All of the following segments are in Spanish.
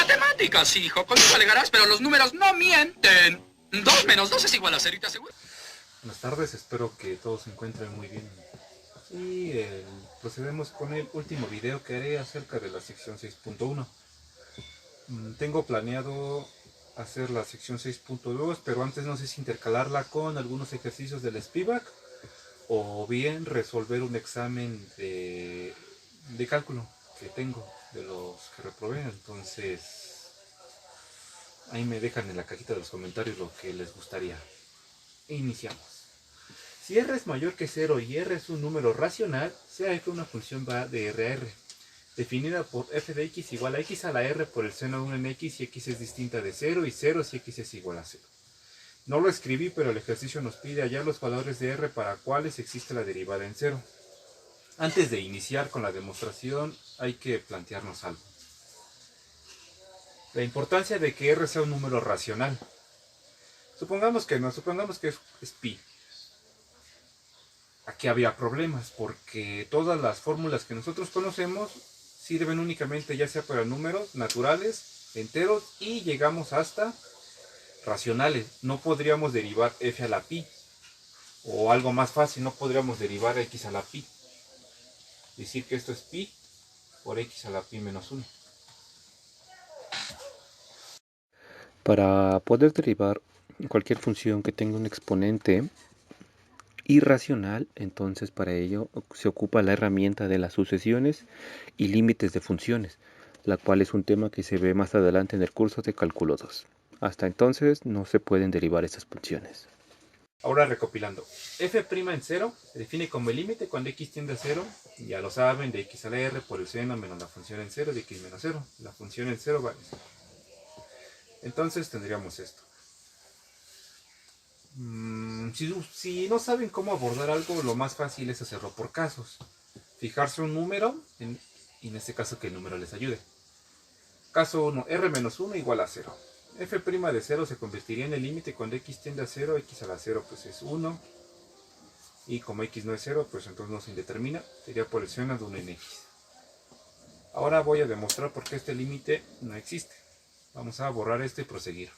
Matemáticas, hijo. Conmigo alegarás, pero los números no mienten. 2 menos 2 es igual a 0 y te aseguro. Buenas tardes, espero que todos se encuentren muy bien. Y procedemos con el último video que haré acerca de la sección 6.1. Tengo planeado hacer la sección 6.2, pero antes no sé si intercalarla con algunos ejercicios del Spivak o bien resolver un examen de cálculo que tengo de los que reprobé. Entonces ahí me dejan en la cajita de los comentarios lo que les gustaría. Iniciamos. Si r es mayor que 0 y r es un número racional, sea f una función de r a r, definida por f de x igual a x a la r por el seno de 1 en x si x es distinta de 0 y 0 si x es igual a 0. No lo escribí, pero el ejercicio nos pide hallar los valores de r para cuales existe la derivada en 0. Antes de iniciar con la demostración hay que plantearnos algo. La importancia de que r sea un número racional. Supongamos que no, supongamos que es pi. Aquí había problemas porque todas las fórmulas que nosotros conocemos sirven únicamente ya sea para números naturales, enteros y llegamos hasta racionales. No podríamos derivar f a la pi o algo más fácil, no podríamos derivar x a la pi. Decir que esto es pi por x a la pi menos 1. Para poder derivar cualquier función que tenga un exponente irracional, entonces para ello se ocupa la herramienta de las sucesiones y límites de funciones, la cual es un tema que se ve más adelante en el curso de cálculo 2. Hasta entonces no se pueden derivar estas funciones. Ahora recopilando, f' en 0 se define como el límite cuando x tiende a 0, ya lo saben, de x a la r por el seno menos la función en 0 de x menos 0. La función en 0 vale 0. Entonces tendríamos esto. Si no saben cómo abordar algo, lo más fácil es hacerlo por casos. Fijarse un número, y en este caso que el número les ayude. Caso 1, r-1 igual a 0. f' de 0 se convertiría en el límite cuando x tiende a 0, x a la 0 pues es 1. Y como x no es 0, pues entonces no se indetermina, sería por el seno de 1 en x. Ahora voy a demostrar por qué este límite no existe. Vamos a borrar esto y proseguir.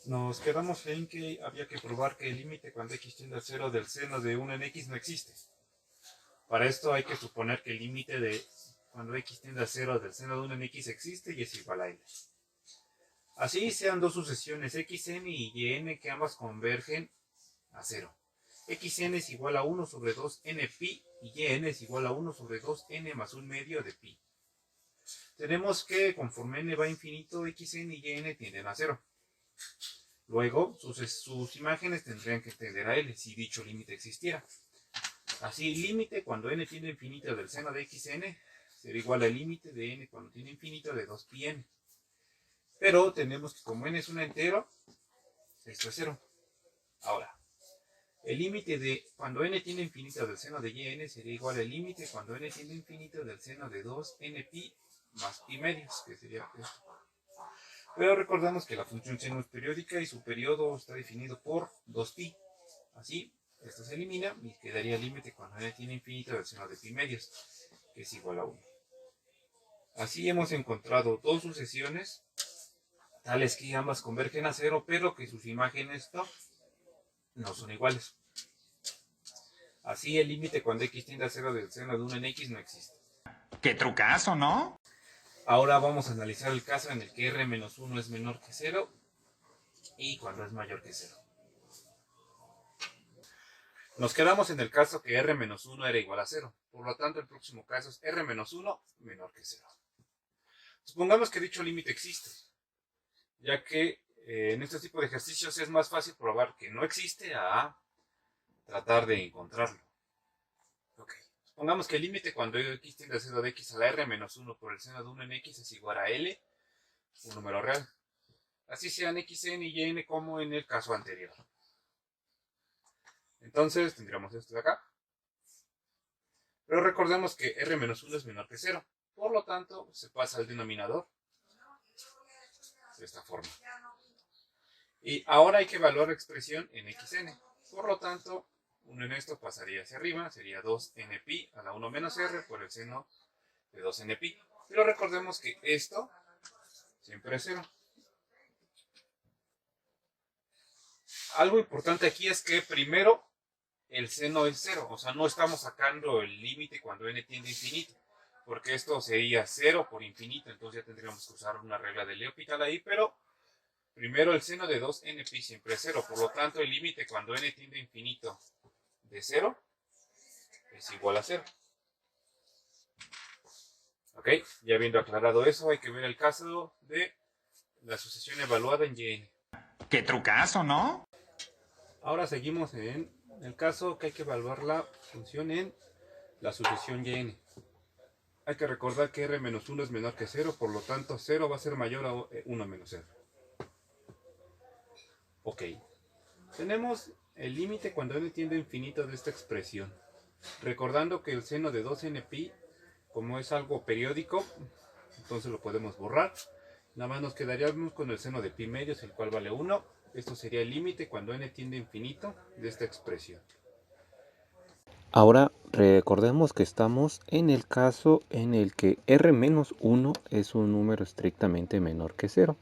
Nos quedamos en que había que probar que el límite cuando x tiende a 0 del seno de 1 en x no existe. Para esto hay que suponer que el límite de cuando x tiende a 0 del seno de 1 en x existe y es igual a l. Así sean dos sucesiones xn y yn que ambas convergen a 0. xn es igual a 1 sobre 2 n pi y yn es igual a 1 sobre 2 n más 1 medio de pi. Tenemos que conforme n va a infinito, xn y yn tienden a 0. Luego, sus imágenes tendrían que tender a L, si dicho límite existiera. Así, el límite cuando n tiende a infinito del seno de xn será igual al límite de n cuando tiende a infinito de 2πn. Pero tenemos que como n es un entero, esto es 0. Ahora, el límite de cuando n tiende a infinito del seno de yn sería igual al límite cuando n tiende a infinito del seno de 2nπ más pi medios, que sería esto. Pero recordamos que la función seno es periódica y su periodo está definido por 2pi. Así, esto se elimina y quedaría el límite cuando n tiene infinito del seno de pi medios, que es igual a 1. Así hemos encontrado dos sucesiones, tales que ambas convergen a 0, pero que sus imágenes no son iguales. Así, el límite cuando x tiende a 0 del seno de 1 en x no existe. ¡Qué trucazo!, ¿no? Ahora vamos a analizar el caso en el que r-1 es menor que 0 y cuando es mayor que 0. Nos quedamos en el caso que r-1 era igual a 0. Por lo tanto, el próximo caso es r-1 menor que 0. Supongamos que dicho límite existe, ya que en este tipo de ejercicios es más fácil probar que no existe a tratar de encontrarlo. Ok. Supongamos que el límite cuando x tiende a 0 de x a la r-1 por el seno de 1 en x es igual a l, un número real. Así sean xn y yn como en el caso anterior. Entonces tendríamos esto de acá. Pero recordemos que r-1 es menor que 0. Por lo tanto, se pasa al denominador de esta forma. Y ahora hay que evaluar la expresión en xn. Por lo tanto, 1 en esto pasaría hacia arriba, sería 2nπ a la 1 menos r por el seno de 2nπ. Pero recordemos que esto siempre es 0. Algo importante aquí es que primero el seno es 0, o sea, no estamos sacando el límite cuando n tiende a infinito, porque esto sería 0 por infinito, entonces ya tendríamos que usar una regla de L'Hopital ahí, pero primero el seno de 2nπ siempre es 0, por lo tanto el límite cuando n tiende a infinito de 0 es igual a 0. Ok, ya habiendo aclarado eso, hay que ver el caso de la sucesión evaluada en Yn. Qué trucazo, ¿no? Ahora seguimos en el caso que hay que evaluar la función en la sucesión Yn. Hay que recordar que r-1 es menor que 0, por lo tanto 0 va a ser mayor a 1 menos r. Ok, tenemos el límite cuando n tiende a infinito de esta expresión. Recordando que el seno de 2nπ, como es algo periódico, entonces lo podemos borrar. Nada más nos quedaríamos con el seno de pi medios, el cual vale 1. Esto sería el límite cuando n tiende a infinito de esta expresión. Ahora recordemos que estamos en el caso en el que r-1 es un número estrictamente menor que 0.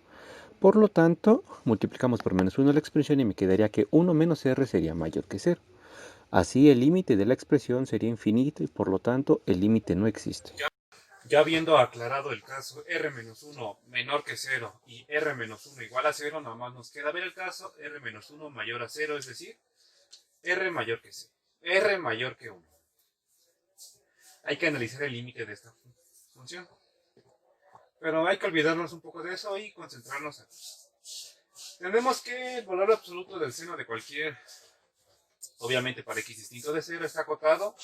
Por lo tanto, multiplicamos por menos 1 la expresión y me quedaría que 1 menos r sería mayor que 0. Así el límite de la expresión sería infinito y por lo tanto el límite no existe. Ya habiendo aclarado el caso r-1 menor que 0 y r-1 igual a 0, nada más nos queda ver el caso r-1 mayor a 0, es decir, r mayor que 0, r mayor que 1. Hay que analizar el límite de esta función. Pero hay que olvidarnos un poco de eso y concentrarnos aquí. Tenemos que el valor absoluto del seno de cualquier, obviamente para x distinto de 0, está acotado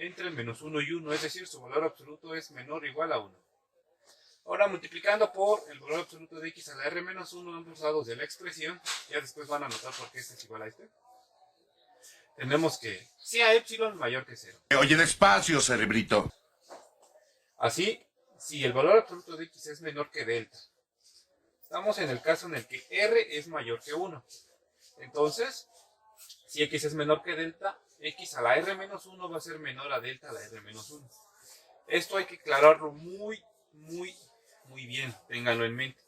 entre menos 1 y 1, es decir, su valor absoluto es menor o igual a 1. Ahora multiplicando por el valor absoluto de x a la r menos 1 ambos lados de la expresión, ya después van a notar por qué este es igual a este. Tenemos que sea epsilon mayor que 0. Oye, despacio, cerebrito. Así, si el valor absoluto de x es menor que delta, estamos en el caso en el que r es mayor que 1. Entonces, si x es menor que delta, x a la r menos 1 va a ser menor a delta a la r menos 1. Esto hay que aclararlo muy bien, ténganlo en mente.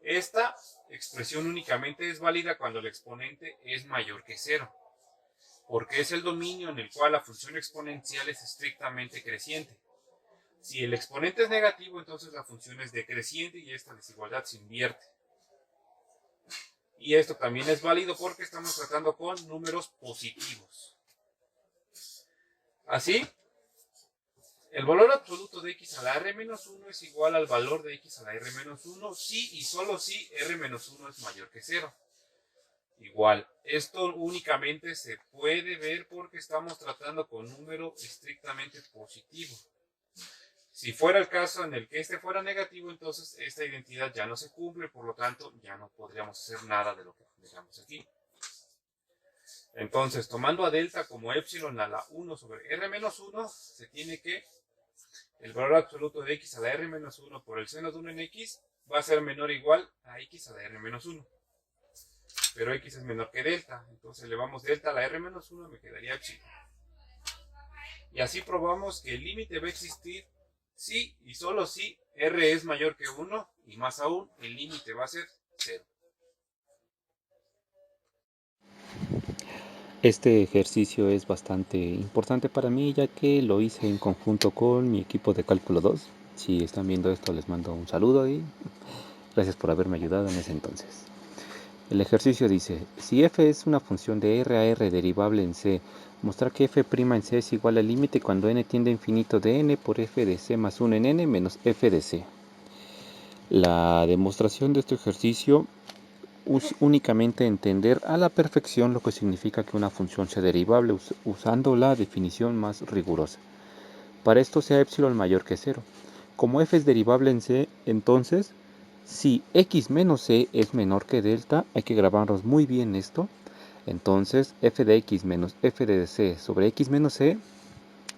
Esta expresión únicamente es válida cuando el exponente es mayor que 0, porque es el dominio en el cual la función exponencial es estrictamente creciente. Si el exponente es negativo, entonces la función es decreciente y esta desigualdad se invierte. Y esto también es válido porque estamos tratando con números positivos. Así, el valor absoluto de x a la r-1 es igual al valor de x a la r-1 si y solo si r-1 es mayor que 0. Igual, esto únicamente se puede ver porque estamos tratando con un número estrictamente positivo. Si fuera el caso en el que este fuera negativo, entonces esta identidad ya no se cumple, por lo tanto ya no podríamos hacer nada de lo que dejamos aquí. Entonces, tomando a delta como epsilon a la 1 sobre r-1, se tiene que el valor absoluto de x a la r-1 por el seno de 1 en x va a ser menor o igual a x a la r-1. Pero x es menor que delta, entonces elevamos delta a la r-1, me quedaría epsilon. Y así probamos que el límite va a existir si y solo si r es mayor que 1 y más aún el límite va a ser 0. Este ejercicio es bastante importante para mí ya que lo hice en conjunto con mi equipo de cálculo 2. Si están viendo esto les mando un saludo y gracias por haberme ayudado en ese entonces. El ejercicio dice, si f es una función de r a r derivable en c, mostrar que f' en c es igual al límite cuando n tiende a infinito de n por f de c más 1 en n menos f de c. La demostración de este ejercicio es únicamente entender a la perfección lo que significa que una función sea derivable usando la definición más rigurosa. Para esto sea epsilon mayor que 0. Como f es derivable en c, entonces, si x menos c es menor que delta, hay que grabarnos muy bien esto. Entonces, f de x menos f de c sobre x menos c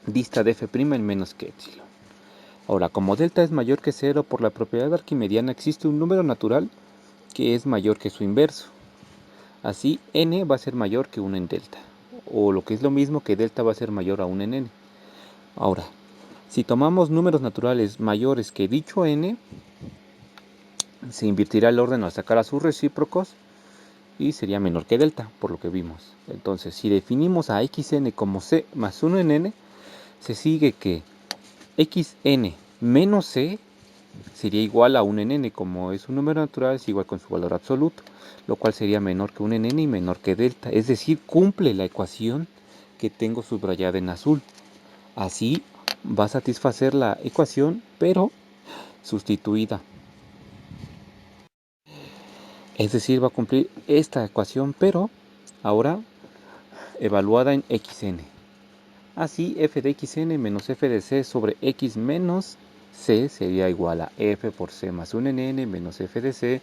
dista de f' en menos que epsilon. Ahora, como delta es mayor que 0, por la propiedad arquimediana existe un número natural que es mayor que su inverso. Así, n va a ser mayor que 1 en delta, o lo que es lo mismo que delta va a ser mayor a 1 en n. Ahora, si tomamos números naturales mayores que dicho n, Se invertirá el orden al sacar a sus recíprocos y sería menor que delta, por lo que vimos. Entonces, si definimos a xn como c más 1 en n, se sigue que xn menos c sería igual a 1 en n, como es un número natural, es igual con su valor absoluto, lo cual sería menor que 1 en n y menor que delta, es decir, cumple la ecuación que tengo subrayada en azul. Así va a satisfacer la ecuación, pero sustituida. Es decir, va a cumplir esta ecuación, pero ahora evaluada en xn. Así, f de xn menos f de c sobre x menos c sería igual a f por c más 1 en n menos f de c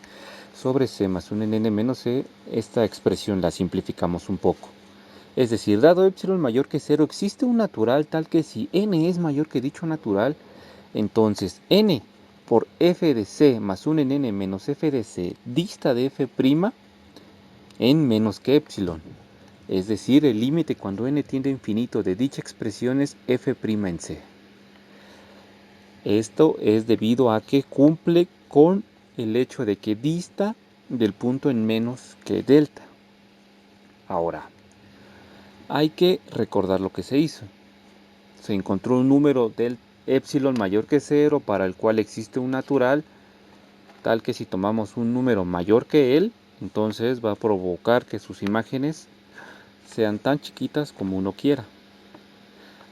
sobre c más 1 en n menos c. Esta expresión la simplificamos un poco. Es decir, dado epsilon mayor que 0, existe un natural tal que si n es mayor que dicho natural, entonces n por f de c más 1 en n menos f de c dista de f' en menos que epsilon. Es decir, el límite cuando n tiende a infinito de dicha expresión es f' en c. Esto es debido a que cumple con el hecho de que dista del punto en menos que delta. Ahora, hay que recordar lo que se hizo. Se encontró un número del epsilon mayor que 0 para el cual existe un natural, tal que si tomamos un número mayor que él, entonces va a provocar que sus imágenes sean tan chiquitas como uno quiera.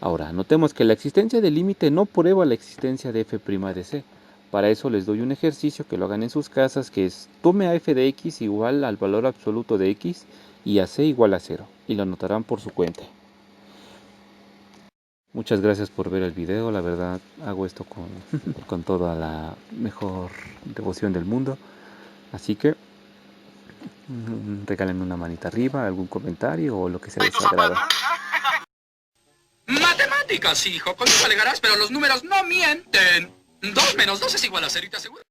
Ahora, notemos que la existencia del límite no prueba la existencia de f' de c. Para eso les doy un ejercicio que lo hagan en sus casas, que es tome a f de x igual al valor absoluto de x y a c igual a 0, y lo anotarán por su cuenta. Muchas gracias por ver el video, la verdad hago esto con toda la mejor devoción del mundo. Así que regálenme una manita arriba, algún comentario o lo que sea de su agrado. Matemáticas, hijo. Con eso alegarás, pero los números no mienten. 2 menos 2 es igual a 0 y te aseguro.